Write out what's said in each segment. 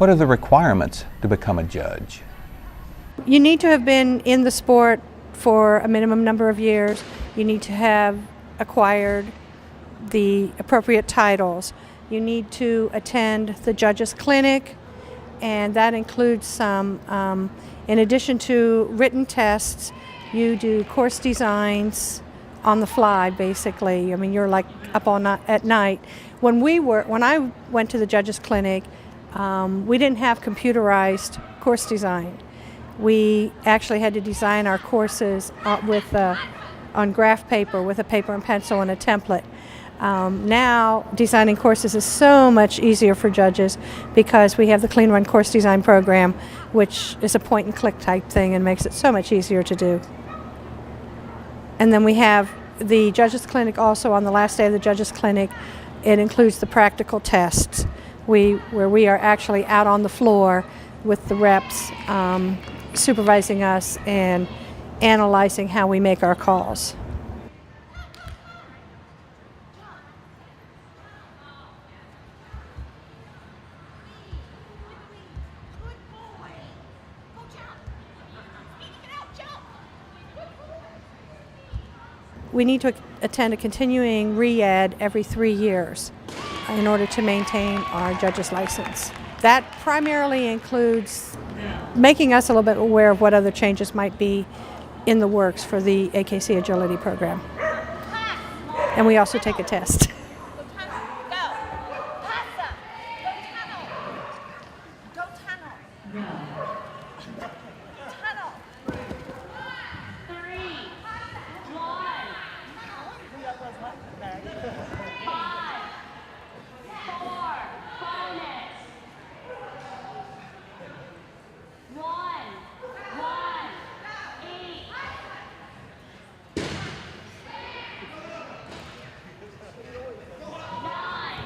What are the requirements to become a judge? You need to have been in the sport for a minimum number of years. You need to have acquired the appropriate titles. You need to attend the judges clinic, and that includes some, in addition to written tests, you do course designs on the fly, basically. I mean, you're like up all night at night. When I went to the judges clinic, we didn't have computerized course design. We actually had to design our courses on graph paper with a paper and pencil and a template. Now, designing courses is so much easier for judges because we have the Clean Run course design program, which is a point-and-click type thing and makes it so much easier to do. And then we have the judges clinic also on the last day of the judges clinic. It includes the practical tests where we are actually out on the floor with the reps supervising us and analyzing how we make our calls. We need to attend a continuing re-ed every 3 years in order to maintain our judge's license. That primarily includes making us a little bit aware of what other changes might be in the works for the AKC Agility program. And we also take a test.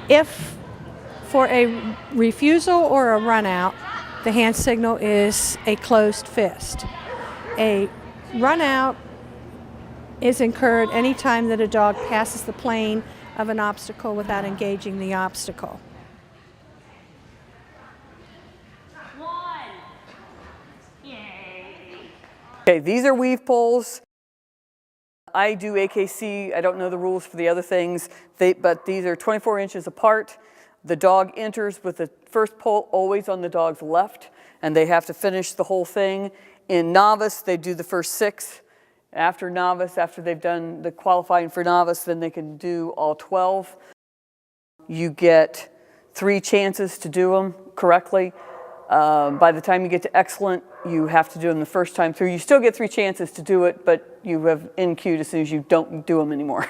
If for a refusal or a run out, the hand signal is a closed fist. A run out is incurred anytime that a dog passes the plane of an obstacle without engaging the obstacle. Okay, these are weave poles. I do AKC. I don't know the rules for the other things, but these are 24 inches apart. The dog enters with the first pole always on the dog's left, and they have to finish the whole thing. In novice, they do the first 6. After novice, after they've done the qualifying for novice, then they can do all 12. You get 3 chances to do them correctly. By the time you get to excellent, you have to do them the first time through. You still get 3 chances to do it, but you have NQ'd as soon as you don't do them anymore.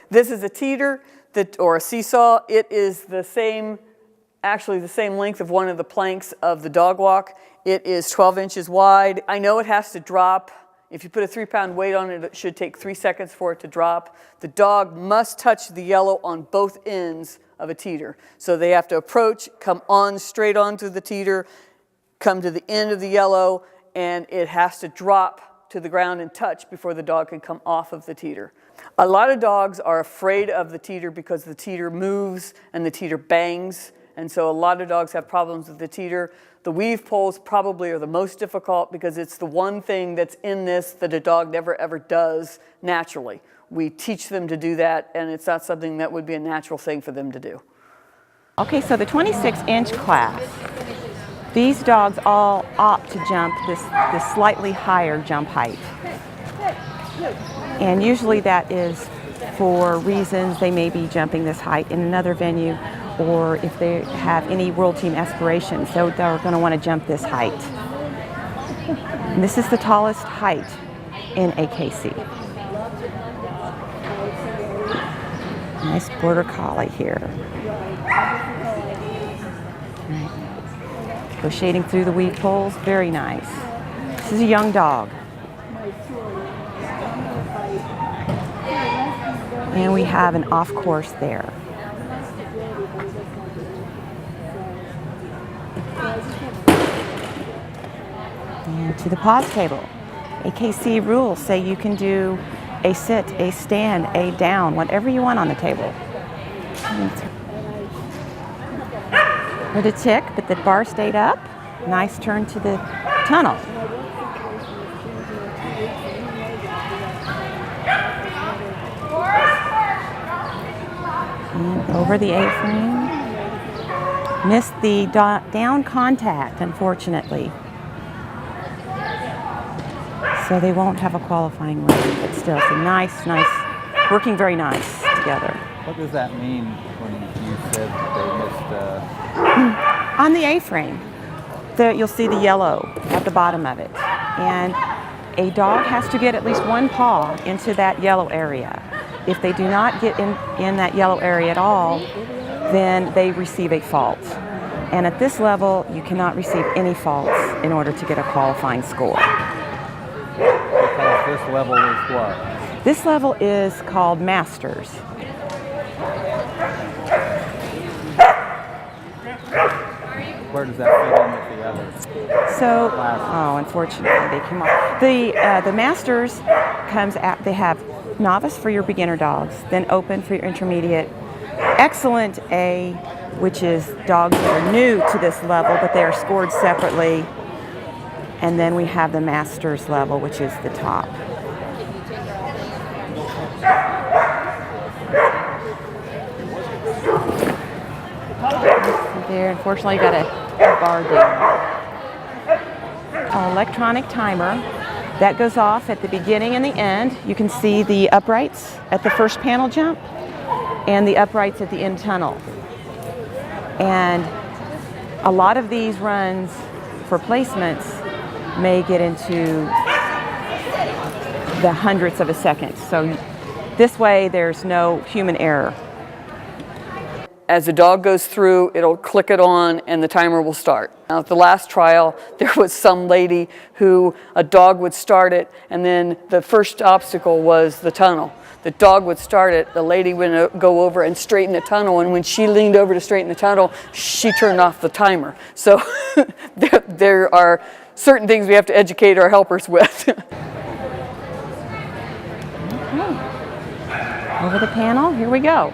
This is a teeter or a seesaw. It is actually the same length of one of the planks of the dog walk. It is 12 inches wide. I know it has to drop. If you put a 3-pound weight on it, it should take 3 seconds for it to drop. The dog must touch the yellow on both ends of a teeter. So they have to approach, come on straight onto the teeter, come to the end of the yellow, and it has to drop to the ground and touch before the dog can come off of the teeter. A lot of dogs are afraid of the teeter because the teeter moves and the teeter bangs, and so a lot of dogs have problems with the teeter. The weave poles probably are the most difficult because it's the one thing that's in this that a dog never ever does naturally. We teach them to do that, and it's not something that would be a natural thing for them to do. Okay, so the 26-inch class, these dogs all opt to jump this slightly higher jump height. And usually that is for reasons they may be jumping this height in another venue, or if they have any world team aspirations, so they're going to want to jump this height. And this is the tallest height in AKC. Nice border collie here. Right. Go shading through the weave poles, very nice. This is a young dog. And we have an off course there. And to the pause table. AKC rules say you can do a sit, a stand, a down, whatever you want on the table. Or the tick, but the bar stayed up. Nice turn to the tunnel. And over the A-frame. Missed the down contact, unfortunately. So they won't have a qualifying run, but still, it's a nice, working very nice together. What does that mean when you said that they missed? On the A-frame, you'll see the yellow at the bottom of it. And a dog has to get at least one paw into that yellow area. If they do not get in that yellow area at all, then they receive a fault. And at this level, you cannot receive any faults in order to get a qualifying score. Because this level is what? This level is called Masters. Where does that fit in with the others? So, oh, unfortunately, they came off. The Masters comes at, they have novice for your beginner dogs, then open for your intermediate, excellent A, which is dogs that are new to this level, but they are scored separately. And then we have the Masters level, which is the top. There, unfortunately, got a bar down. An electronic timer that goes off at the beginning and the end. You can see the uprights at the first panel jump and the uprights at the end tunnel. And a lot of these runs for placements may get into the hundredths of a second. So this way there's no human error. As the dog goes through, it'll click it on and the timer will start. Now at the last trial, there was some lady who a dog would start it, and then the first obstacle was the tunnel. The dog would start it, the lady would go over and straighten the tunnel, and when she leaned over to straighten the tunnel, she turned off the timer. So there are certain things we have to educate our helpers with. Okay. Over the panel, here we go.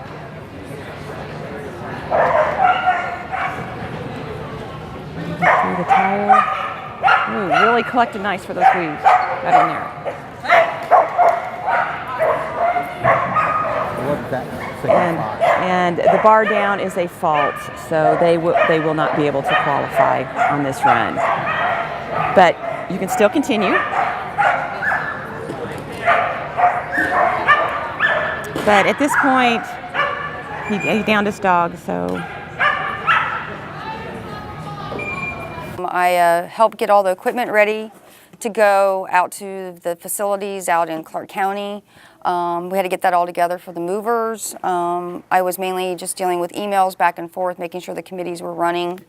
Through the tire. Ooh, really collected nice for those weaves. Got in there. What does that signify? And the bar down is a fault, so they will not be able to qualify on this run. But you can still continue. But at this point, he downed his dog, so. I helped get all the equipment ready to go out to the facilities out in Clark County. We had to get that all together for the movers. I was mainly just dealing with emails back and forth, making sure the committees were running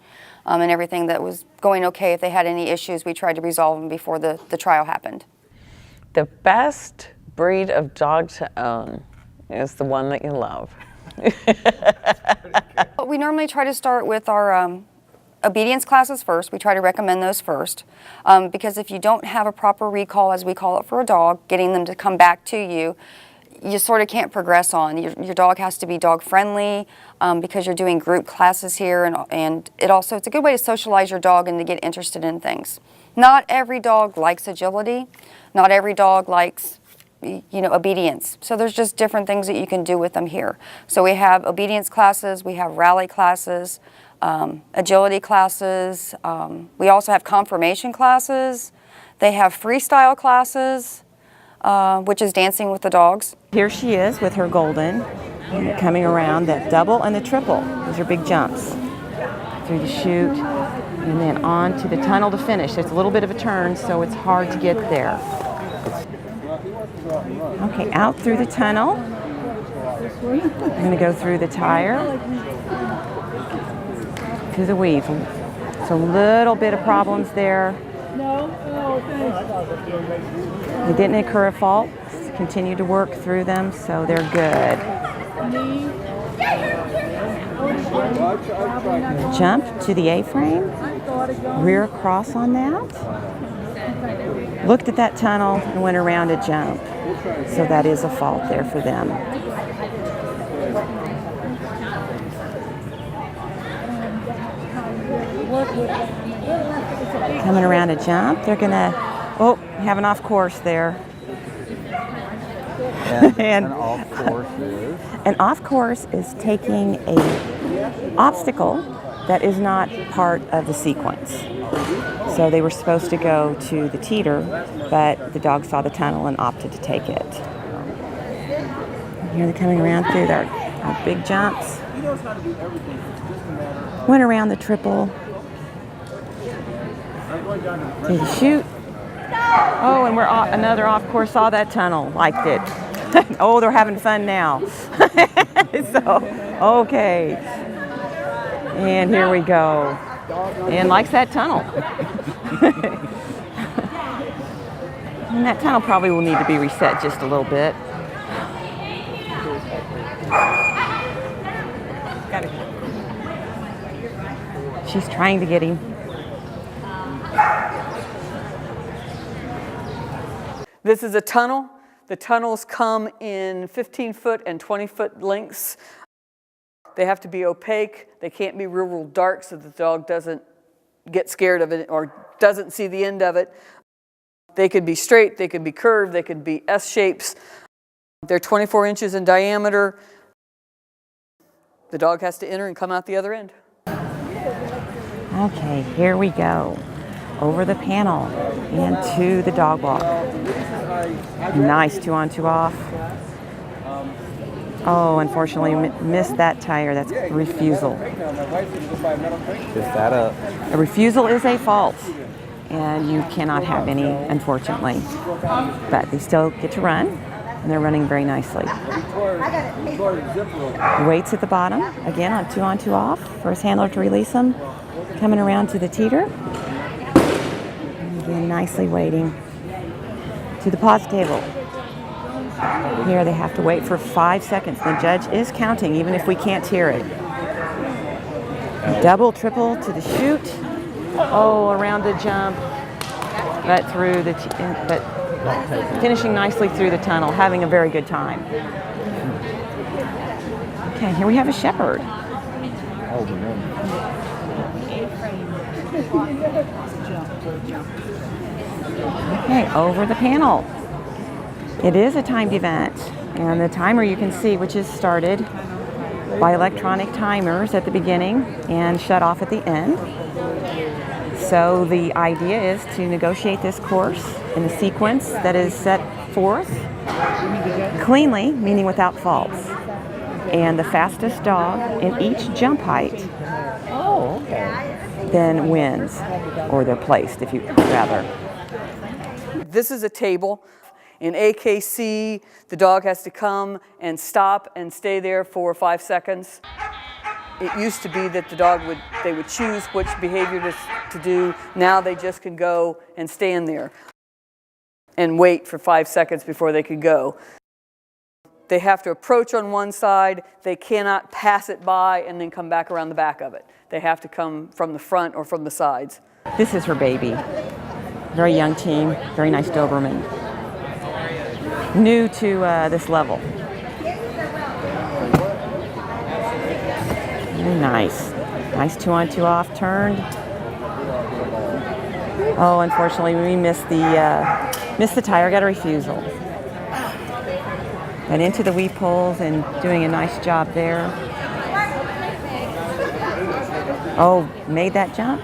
and everything that was going okay. If they had any issues, we tried to resolve them before the trial happened. The best breed of dog to own is the one that you love. We normally try to start with our obedience classes first. We try to recommend those first because if you don't have a proper recall, as we call it for a dog, getting them to come back to you, you sort of can't progress on. Your dog has to be dog friendly because you're doing group classes here, and it's a good way to socialize your dog and to get interested in things. Not every dog likes agility. Not every dog likes obedience. So there's just different things that you can do with them here. So we have obedience classes, we have rally classes, agility classes. We also have confirmation classes. They have freestyle classes. which is dancing with the dogs. Here she is with her golden, and coming around that double and the triple. Those are big jumps. Through the chute, and then on to the tunnel to finish. It's a little bit of a turn, so it's hard to get there. Okay, out through the tunnel. I'm going to go through the tire to the weave. So a little bit of problems there. They didn't incur a fault. Continue to work through them, so they're good. Jump to the A-frame. Rear cross on that. Looked at that tunnel and went around a jump. So that is a fault there for them. Coming around a jump, they're gonna, have an off course there. And an off course is? An off course is taking a obstacle that is not part of the sequence. So they were supposed to go to the teeter, but the dog saw the tunnel and opted to take it. Here they're coming around through their big jumps. Went around the triple. To the chute. Oh, and we're another off course, saw that tunnel, liked it. Oh, they're having fun now. So, okay. And here we go. And likes that tunnel. And that tunnel probably will need to be reset just a little bit. She's trying to get him. This is a tunnel. The tunnels come in 15-foot and 20-foot lengths. They have to be opaque. They can't be real dark so the dog doesn't get scared of it or doesn't see the end of it. They could be straight, they could be curved, they could be S shapes. They're 24 inches in diameter. The dog has to enter and come out the other end. Okay, here we go. Over the panel and to the dog walk. Nice 2 on 2 off. Oh, unfortunately missed that tire. That's a refusal. Is that A refusal is a fault, and you cannot have any, unfortunately. But they still get to run, and they're running very nicely. Weights at the bottom, again on 2 on 2 off. First handler to release them. Coming around to the teeter. And again, nicely waiting. To the pause table. Here they have to wait for 5 seconds. The judge is counting, even if we can't hear it. Double, triple to the chute. Oh, around the jump, but through the, but finishing nicely through the tunnel, having a very good time. Okay, here we have a shepherd. Okay, over the panel. It is a timed event, and the timer you can see, which is started by electronic timers at the beginning and shut off at the end. So the idea is to negotiate this course in the sequence that is set forth cleanly, meaning without faults. And the fastest dog in each jump height then wins, or they're placed, if you rather. This is a table. In AKC, the dog has to come and stop and stay there for 5 seconds. It used to be that the dog they would choose which behavior to do. Now they just can go and stand there and wait for 5 seconds before they could go. They have to approach on one side. They cannot pass it by and then come back around the back of it. They have to come from the front or from the sides. This is her baby. Very young team, very nice Doberman. New to this level. Very nice. Nice 2 on 2 off, turned. Oh, unfortunately we missed the tire, got a refusal. And into the weave poles and doing a nice job there. Oh, made that jump.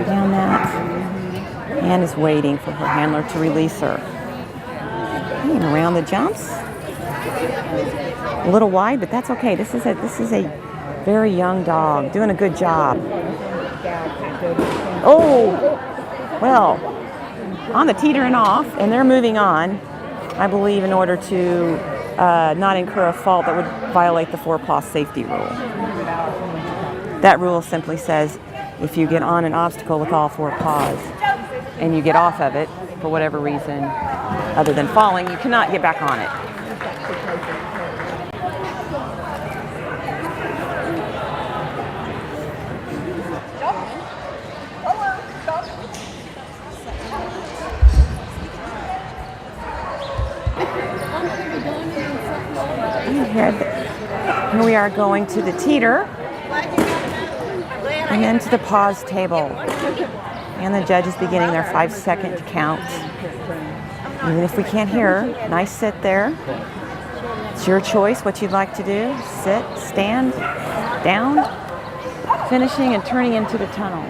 Down that. and is waiting for her handler to release her. And around the jumps. A little wide, but that's okay. This is a very young dog doing a good job. Oh, well, on the teeter and off, and they're moving on, I believe, in order to not incur a fault that would violate the 4-paw safety rule. That rule simply says if you get on an obstacle with all 4 paws and you get off of it for whatever reason other than falling, you cannot get back on it. Here we are going to the teeter and then to the pause table. And the judge is beginning their 5-second count. Even if we can't hear, nice sit there. It's your choice what you'd like to do. Sit, stand, down, finishing and turning into the tunnel.